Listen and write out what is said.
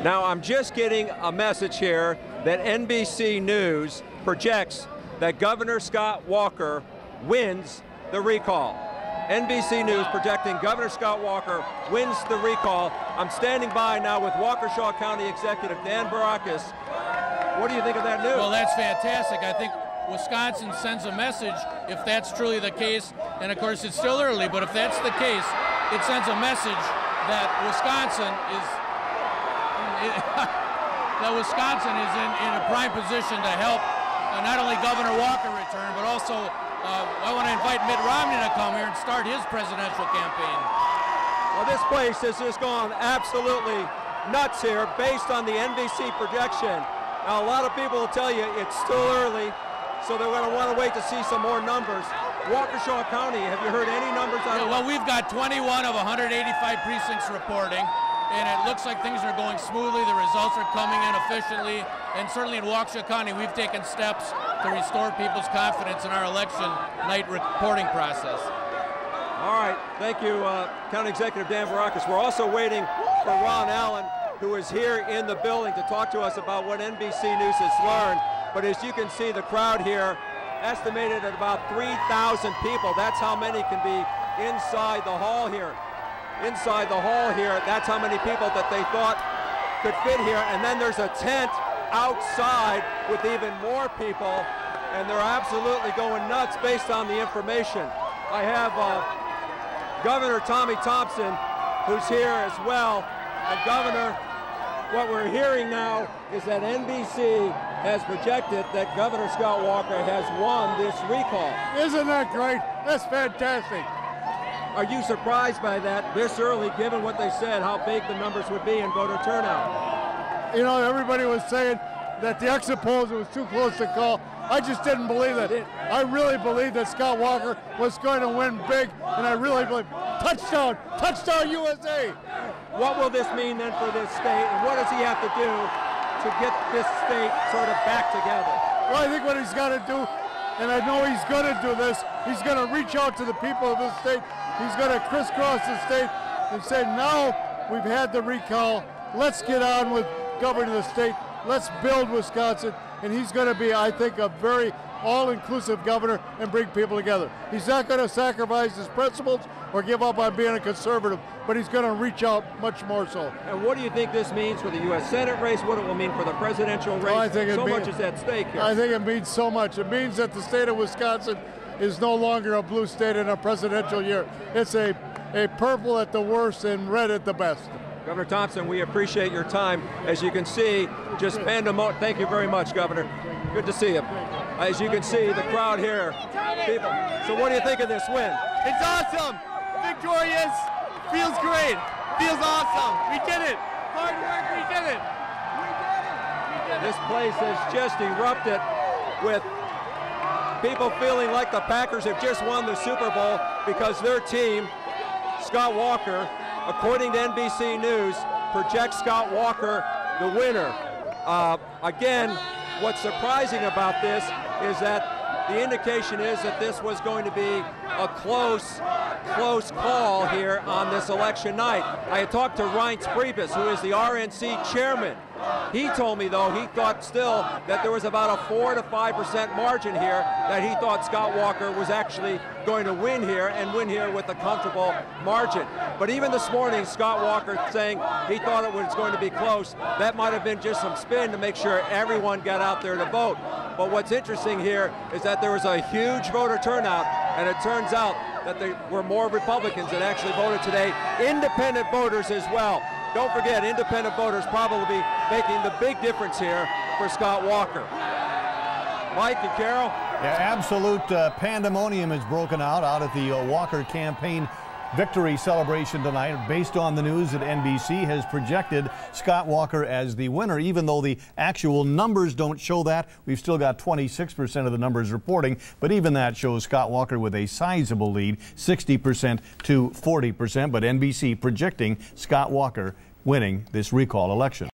Now, I'm just getting a message here that NBC News projects that Governor Scott Walker wins the recall. NBC News projecting Governor Scott Walker wins the recall. I'm standing by now with Waukesha County Executive Dan Vrakas. What do you think of that news? Well, that's fantastic. I think Wisconsin sends a message if that's truly the case. And of course, it's still early, but if that's the case, it sends a message that Wisconsin is in a prime position to help not only Governor Walker return, but also I want to invite Mitt Romney to come here and start his presidential campaign. Well, this place has just gone absolutely nuts here based on the NBC projection. Now, a lot of people will tell you it's still early, so they're going to want to wait to see some more numbers. Waukesha County, have you heard any numbers on it? Well, we've got 21 of 185 precincts reporting, and it looks like things are going smoothly. The results are coming in efficiently, and certainly in Waukesha County, we've taken steps to restore people's confidence in our election night reporting process. All right, thank you, County Executive Dan Vrakas. We're also waiting for Ron Allen, who is here in the building to talk to us about what NBC News has learned. But as you can see, the crowd here estimated at about 3,000 people. That's how many can be inside the hall here. Inside the hall here, that's how many people that they thought could fit here. And then there's a tent outside with even more people, and they're absolutely going nuts based on the information. I have Governor Thompson, who's here as well. And Governor, what we're hearing now is that NBC has projected that Governor Scott Walker has won this recall. Isn't that great? That's fantastic. Are you surprised by that this early, given what they said, how big the numbers would be in voter turnout? You know, everybody was saying that the exit polls, it was too close to call. I just didn't believe it. I really believed that Scott Walker was going to win big, and I really believe. Touchdown! Touchdown USA! What will this mean then for this state, and what does he have to do to get this state sort of back together? Well, I think what he's got to do, and I know he's going to do this, he's going to reach out to the people of this state. He's going to crisscross the state and say, now we've had the recall, let's get on with governing the state, let's build Wisconsin, and he's going to be, I think, a very all-inclusive governor and bring people together. He's not going to sacrifice his principles or give up on being a conservative, but he's going to reach out much more so. And what do you think this means for the U.S. Senate race, what it will mean for the presidential race? Well, I think much is at stake here. I think it means so much. It means that the state of Wisconsin is no longer a blue state in a presidential year. It's a purple at the worst and red at the best. Governor Thompson, we appreciate your time. As you can see, just pandemonium. Thank you very much, Governor. Good to see you. As you can see, the crowd here, people. So what do you think of this win? It's awesome. Victorious. Feels great. Feels awesome. We did it. Hard work. We did it. This place has just erupted with people feeling like the Packers have just won the Super Bowl because their team, Scott Walker, according to NBC News, projects Scott Walker the winner. Again, what's surprising about this is that the indication is that this was going to be a close call here on this election night. I had talked to Reince Priebus, who is the RNC chairman. He told me, though, he thought still that there was about a 4 to 5% margin here, that he thought Scott Walker was actually going to win here and win here with a comfortable margin. But even this morning, Scott Walker saying he thought it was going to be close. That might have been just some spin to make sure everyone got out there to vote. But what's interesting here is that there was a huge voter turnout, and it turns out that there were more Republicans that actually voted today, independent voters as well. Don't forget, independent voters probably making the big difference here for Scott Walker. Mike and Carol? Yeah, absolute pandemonium has broken out at the Walker campaign victory celebration tonight based on the news that NBC has projected Scott Walker as the winner. Even though the actual numbers don't show that, we've still got 26% of the numbers reporting, but even that shows Scott Walker with a sizable lead, 60% to 40%, but NBC projecting Scott Walker winning this recall election.